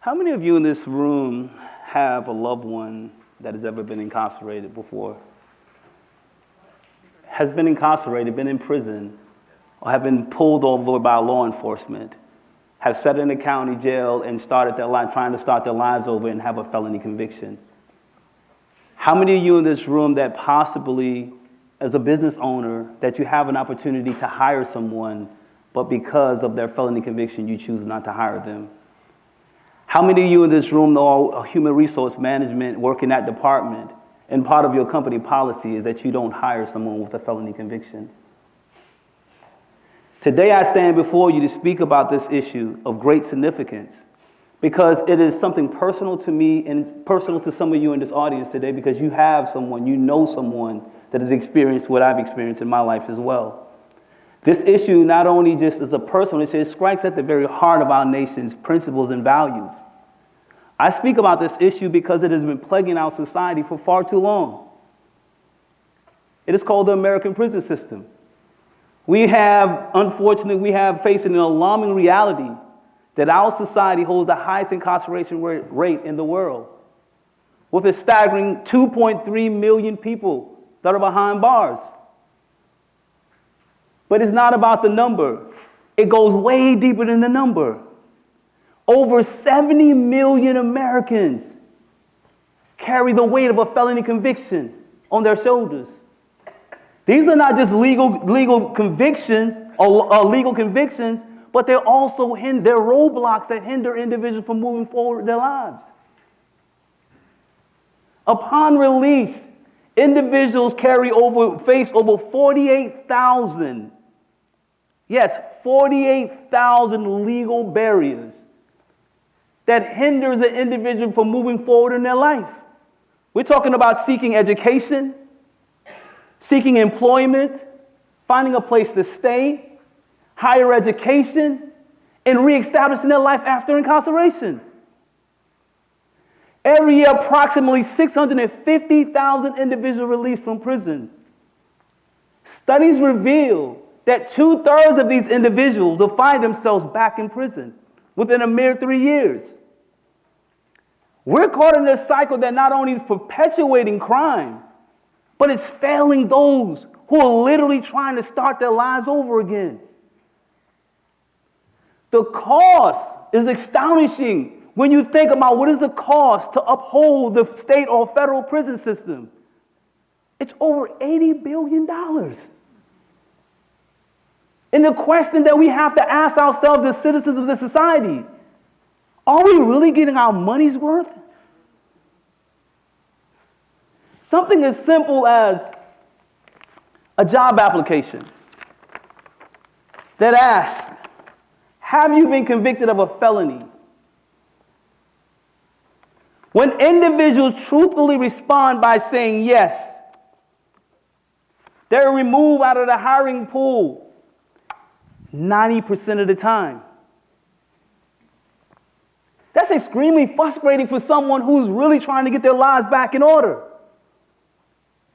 How many of you in this room have a loved one that has ever been incarcerated before? Has been incarcerated, been in prison, or have been pulled over by law enforcement, have sat in a county jail and started their life, trying to start their lives over and have a felony conviction? How many of you in this room that possibly, as a business owner, that you have an opportunity to hire someone, but because of their felony conviction, you choose not to hire them? How many of you in this room know human resource management, work in that department, and part of your company policy is that you don't hire someone with a felony conviction? Today I stand before you to speak about this issue of great significance because it is something personal to me and personal to some of you in this audience today because you have someone, you know someone that has experienced what I've experienced in my life as well. This issue not only just is a personal issue, it strikes at the very heart of our nation's principles and values. I speak about this issue because it has been plaguing our society for far too long. It is called the American prison system. Unfortunately, we have faced an alarming reality that our society holds the highest incarceration rate in the world, with a staggering 2.3 million people that are behind bars. But it's not about the number. It goes way deeper than the number. Over 70 million Americans carry the weight of a felony conviction on their shoulders. These are not just legal convictions or legal convictions, but they're also they're roadblocks that hinder individuals from moving forward in their lives. Upon release, individuals face over 48,000. Yes, 48,000 legal barriers that hinders an individual from moving forward in their life. We're talking about seeking education, seeking employment, finding a place to stay, higher education, and reestablishing their life after incarceration. Every year, approximately 650,000 individuals released from prison. Studies reveal that 2/3 of these individuals will find themselves back in prison within a mere 3 years. We're caught in this cycle that not only is perpetuating crime, but it's failing those who are literally trying to start their lives over again. The cost is astonishing when you think about what is the cost to uphold the state or federal prison system. It's over $80 billion. And the question that we have to ask ourselves as citizens of this society, are we really getting our money's worth? Something as simple as a job application that asks, have you been convicted of a felony? When individuals truthfully respond by saying yes, they're removed out of the hiring pool 90% of the time. That's extremely frustrating for someone who's really trying to get their lives back in order.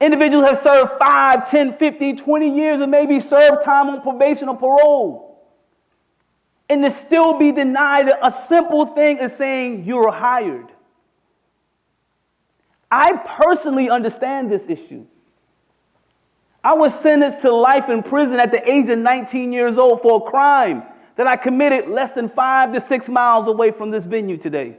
Individuals have served 5, 10, 15, 20 years and maybe served time on probation or parole. And to still be denied a simple thing as saying you're hired. I personally understand this issue. I was sentenced to life in prison at the age of 19 years old for a crime that I committed less than 5 to 6 miles away from this venue today.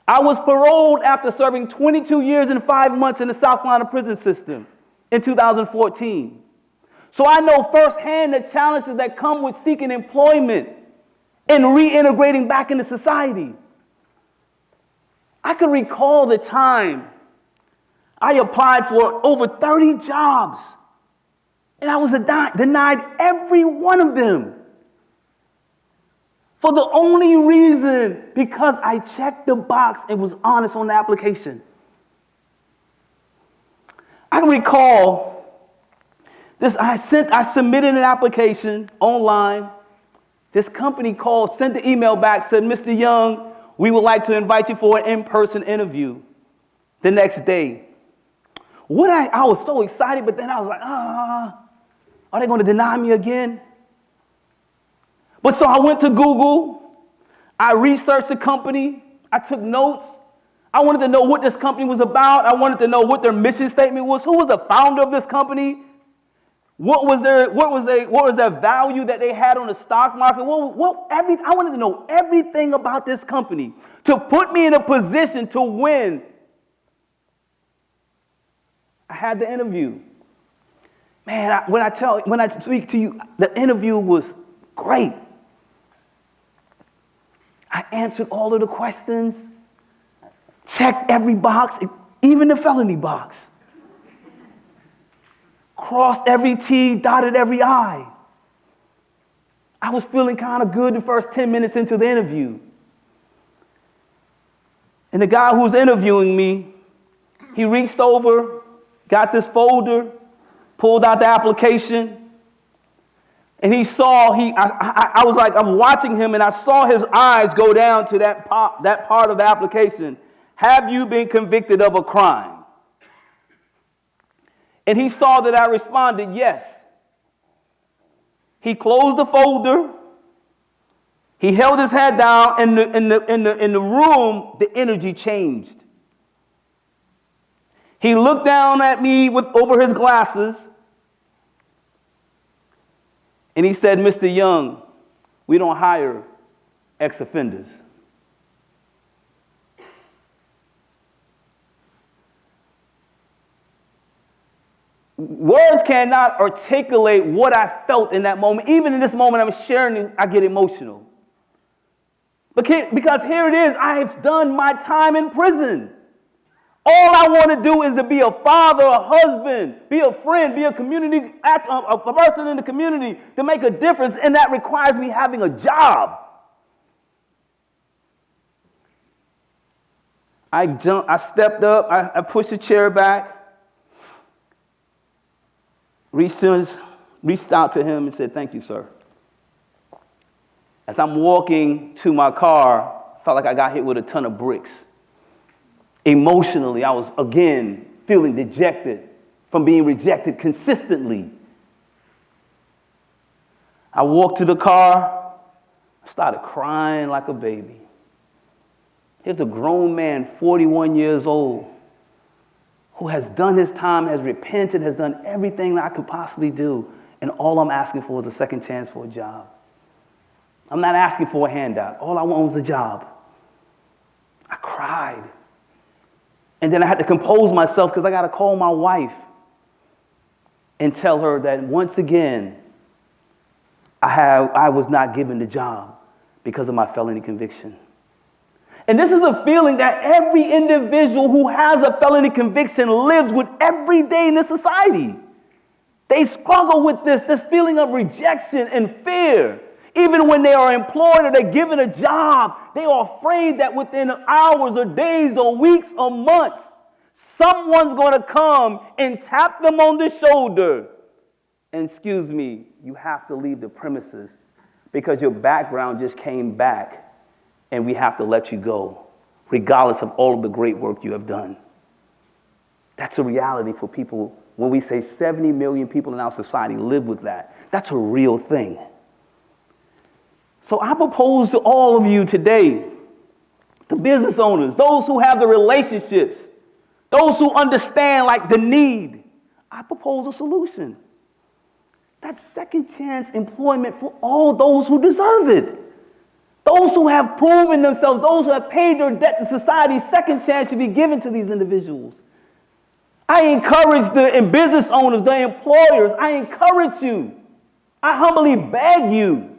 I was paroled after serving 22 years and 5 months in the South Carolina prison system in 2014. So I know firsthand the challenges that come with seeking employment and reintegrating back into society. I can recall the time I applied for over 30 jobs, and I was denied every one of them for the only reason because I checked the box and was honest on the application. I can recall this. I submitted an application online. This company sent the email back, said, Mr. Young, we would like to invite you for an in-person interview the next day. I was so excited, but then I was like, are they going to deny me again? But so I went to Google. I researched the company. I took notes. I wanted to know what this company was about. I wanted to know what their mission statement was. Who was the founder of this company? What was their value that they had on the stock market? I wanted to know everything about this company to put me in a position to win. I had the interview. Man, when I speak to you, the interview was great. I answered all of the questions, checked every box, even the felony box. Crossed every T, dotted every I. I was feeling kind of good the first 10 minutes into the interview. And the guy who was interviewing me, he reached over, got this folder, pulled out the application, and he saw, I was watching him, and I saw his eyes go down to that part of the application. Have you been convicted of a crime? And he saw that I responded, yes. He closed the folder. He held his head down, and in the room, the energy changed. He looked down at me over his glasses, and he said, Mr. Young, we don't hire ex-offenders. Words cannot articulate what I felt in that moment. Even in this moment I'm sharing, I get emotional. Because here it is, I have done my time in prison. All I want to do is to be a father, a husband, be a friend, be a person in the community to make a difference, and that requires me having a job. I stepped up, I pushed the chair back, reached out to him and said, thank you, sir. As I'm walking to my car, I felt like I got hit with a ton of bricks. Emotionally, I was again feeling dejected from being rejected consistently. I walked to the car, I started crying like a baby. Here's a grown man, 41 years old, who has done his time, has repented, has done everything that I could possibly do, and all I'm asking for is a second chance for a job. I'm not asking for a handout. All I want was a job. I cried. And then I had to compose myself because I got to call my wife and tell her that once again, I was not given the job because of my felony conviction. And this is a feeling that every individual who has a felony conviction lives with every day in this society. They struggle with this feeling of rejection and fear. Even when they are employed or they're given a job, they are afraid that within hours or days or weeks or months, someone's going to come and tap them on the shoulder. And excuse me, you have to leave the premises because your background just came back and we have to let you go, regardless of all of the great work you have done. That's a reality for people. When we say 70 million people in our society live with that, that's a real thing. So I propose to all of you today, the business owners, those who have the relationships, those who understand like the need, I propose a solution. That's second chance employment for all those who deserve it. Those who have proven themselves, those who have paid their debt to society, second chance should be given to these individuals. I encourage the business owners, the employers, I encourage you, I humbly beg you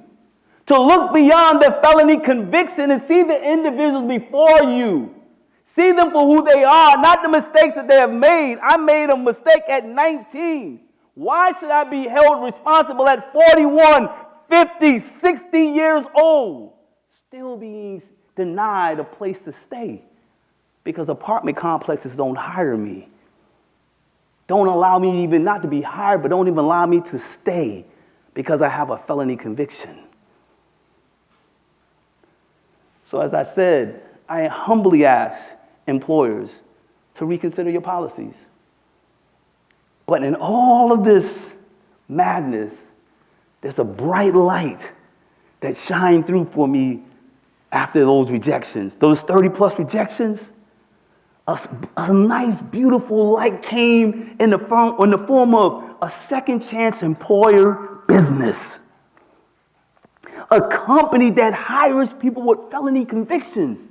to look beyond their felony conviction and see the individuals before you. See them for who they are, not the mistakes that they have made. I made a mistake at 19. Why should I be held responsible at 41, 50, 60 years old, still being denied a place to stay? Because apartment complexes don't hire me. Don't allow me even not to be hired, but don't even allow me to stay because I have a felony conviction. So as I said, I humbly ask employers to reconsider your policies. But in all of this madness, there's a bright light that shined through for me after those rejections, those 30 plus rejections, a nice, beautiful light came in the form of a second chance employer business. A company that hires people with felony convictions.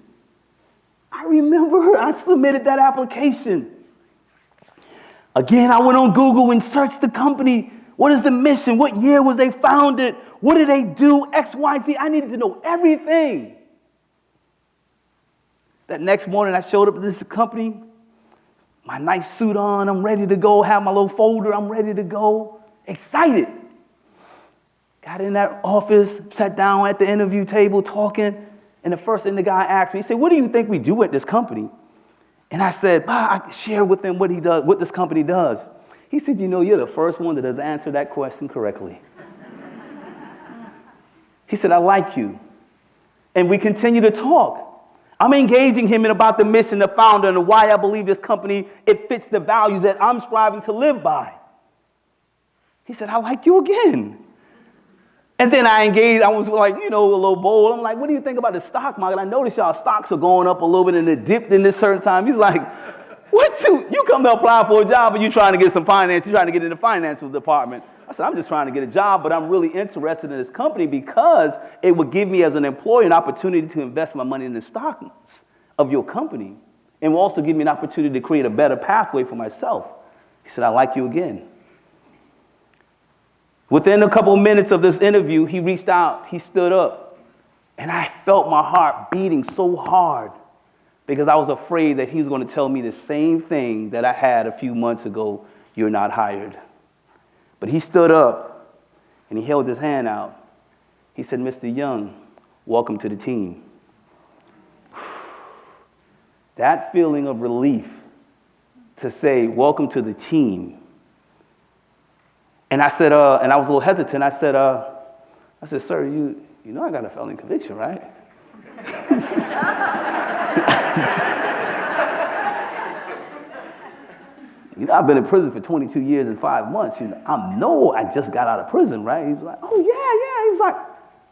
I remember I submitted that application. Again, I went on Google and searched the company. What is the mission? What year was they founded? What do they do? X, Y, Z. I needed to know everything. That next morning, I showed up to this company, my nice suit on, I'm ready to go, have my little folder, I'm ready to go, excited. Got in that office, sat down at the interview table talking, and the first thing the guy asked me, he said, what do you think we do at this company? And I said, I share with him what he does, what this company does. He said, you know, you're the first one that has answered that question correctly. He said, I like you. And we continue to talk. I'm engaging him in about the mission, the founder, and why I believe this company, it fits the values that I'm striving to live by. He said, I like you again. And then I engaged, I was like, you know, a little bold. I'm like, what do you think about the stock market? I noticed y'all stocks are going up a little bit and it dipped in this certain time. He's like, what you come to apply for a job and you trying to get some finance, you're trying to get in the financial department. I said, I'm just trying to get a job, but I'm really interested in this company because it would give me as an employee an opportunity to invest my money in the stocks of your company and will also give me an opportunity to create a better pathway for myself. He said, I like you again. Within a couple of minutes of this interview, he reached out, he stood up, and I felt my heart beating so hard because I was afraid that he was going to tell me the same thing that I had a few months ago, you're not hired. But he stood up and he held his hand out. He said, Mr. Young, welcome to the team. That feeling of relief to say, welcome to the team. And I said, and I was a little hesitant. I said, sir, you know I got a felony conviction, right? You know, I've been in prison for 22 years and 5 months. You know, I just got out of prison, right? He was like, oh, yeah. He was like,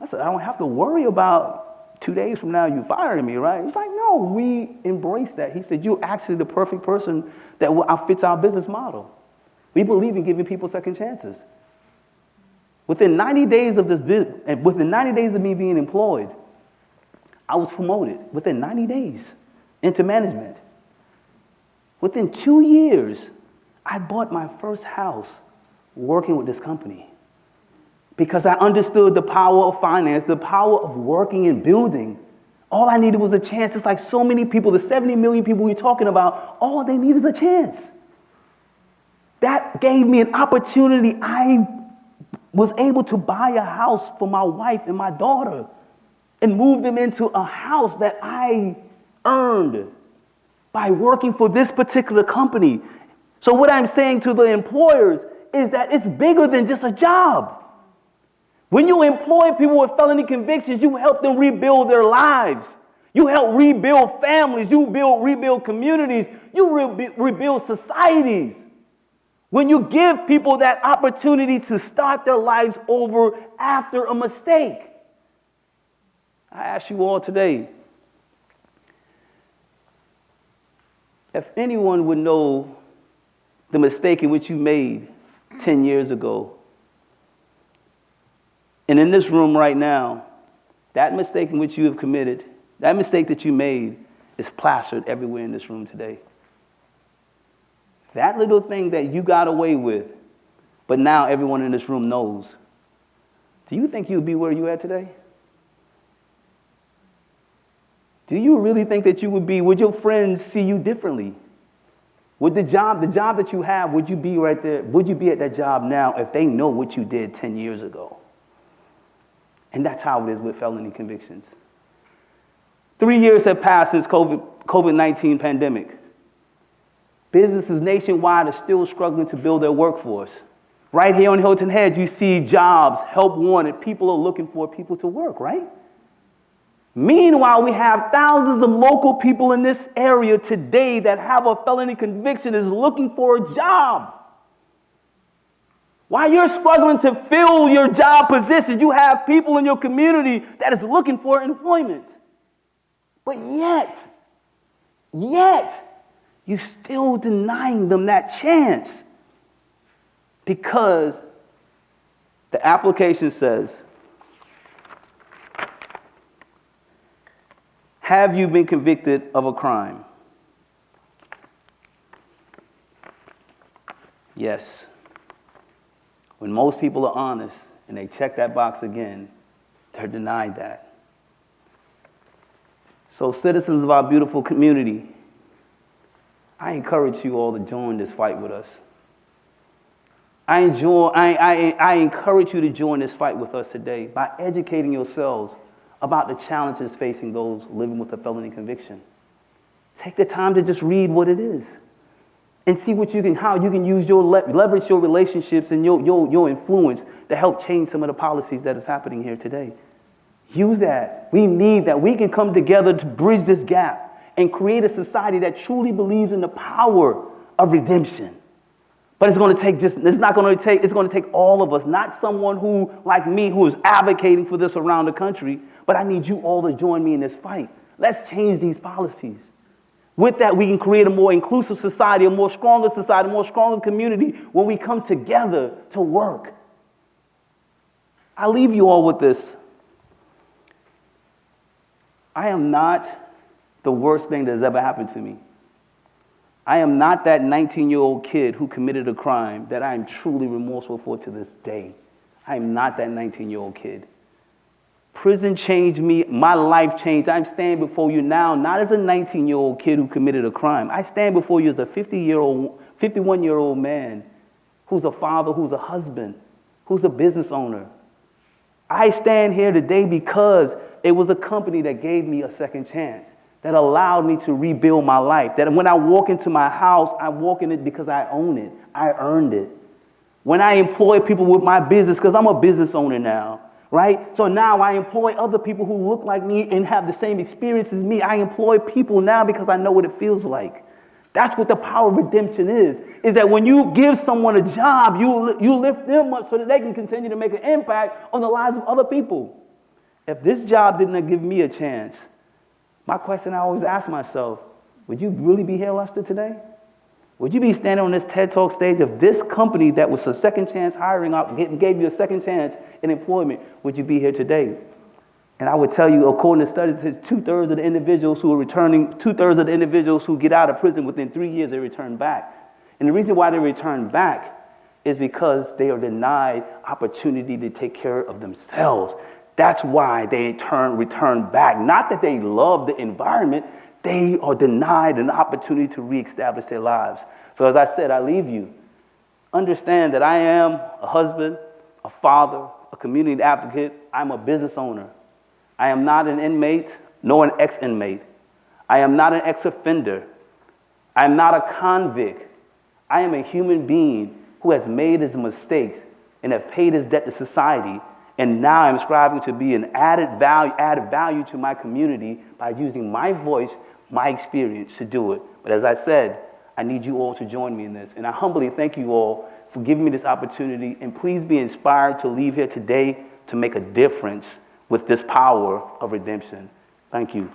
I said, I don't have to worry about 2 days from now you firing me, right? He was like, no, we embrace that. He said, you're actually the perfect person that fits our business model. We believe in giving people second chances. Within 90 days of this business, and within 90 days of me being employed, I was promoted within 90 days into management. Within 2 years, I bought my first house working with this company because I understood the power of finance, the power of working and building. All I needed was a chance. It's like so many people, the 70 million people we're talking about, all they need is a chance. That gave me an opportunity. I was able to buy a house for my wife and my daughter and move them into a house that I earned by working for this particular company. So what I'm saying to the employers is that it's bigger than just a job. When you employ people with felony convictions, you help them rebuild their lives. You help rebuild families. You rebuild communities. You rebuild societies. When you give people that opportunity to start their lives over after a mistake. I ask you all today, if anyone would know the mistake in which you made 10 years ago, and in this room right now, that mistake in which you have committed, that mistake that you made is plastered everywhere in this room today. That little thing that you got away with, but now everyone in this room knows. Do you think you'd be where you at today? Do you really think that you would be, would your friends see you differently? Would the job that you have, would you be right there, would you be at that job now if they know what you did 10 years ago? And that's how it is with felony convictions. 3 years have passed since COVID-19 pandemic. Businesses nationwide are still struggling to build their workforce. Right here on Hilton Head, you see jobs, help wanted. People are looking for people to work, right? Meanwhile, we have thousands of local people in this area today that have a felony conviction is looking for a job. While you're struggling to fill your job position, you have people in your community that is looking for employment. But yet, you're still denying them that chance. Because the application says, have you been convicted of a crime? Yes. When most people are honest and they check that box again, they're denied that. So citizens of our beautiful community, I encourage you all to join this fight with us. I encourage you to join this fight with us today by educating yourselves about the challenges facing those living with a felony conviction. Take the time to just read what it is and see how you can use leverage your relationships and your influence to help change some of the policies that is happening here today. Use that. We need that. We can come together to bridge this gap and create a society that truly believes in the power of redemption. But it's going to take all of us, not someone who, like me, who is advocating for this around the country, but I need you all to join me in this fight. Let's change these policies. With that, we can create a more inclusive society, a more stronger society, a more stronger community when we come together to work. I leave you all with this. I am not the worst thing that has ever happened to me. I am not that 19-year-old kid who committed a crime that I am truly remorseful for to this day. I am not that 19-year-old kid. Prison changed me. My life changed. I'm standing before you now not as a 19-year-old kid who committed a crime. I stand before you as a 51-year-old man who's a father, who's a husband, who's a business owner. I stand here today because it was a company that gave me a second chance, that allowed me to rebuild my life. That when I walk into my house, I walk in it because I own it. I earned it. When I employ people with my business, because I'm a business owner now, right? So now I employ other people who look like me and have the same experience as me. I employ people now because I know what it feels like. That's what the power of redemption is that when you give someone a job, you lift them up so that they can continue to make an impact on the lives of other people. If this job didn't give me a chance, my question I always ask myself, would you really be here, Lester, today? Would you be standing on this TED Talk stage if this company that was a second chance hiring up gave you a second chance in employment, would you be here today? And I would tell you, according to studies, two-thirds of the individuals who get out of prison within 3 years, they return back. And the reason why they return back is because they are denied opportunity to take care of themselves. That's why they return back. Not that they love the environment, they are denied an opportunity to reestablish their lives. So as I said, I leave you. Understand that I am a husband, a father, a community advocate. I'm a business owner. I am not an inmate, nor an ex-inmate. I am not an ex-offender. I am not a convict. I am a human being who has made his mistakes and have paid his debt to society. And now I'm striving to be an added value to my community by using my voice, my experience to do it. But as I said, I need you all to join me in this. And I humbly thank you all for giving me this opportunity. And please be inspired to leave here today to make a difference with this power of redemption. Thank you.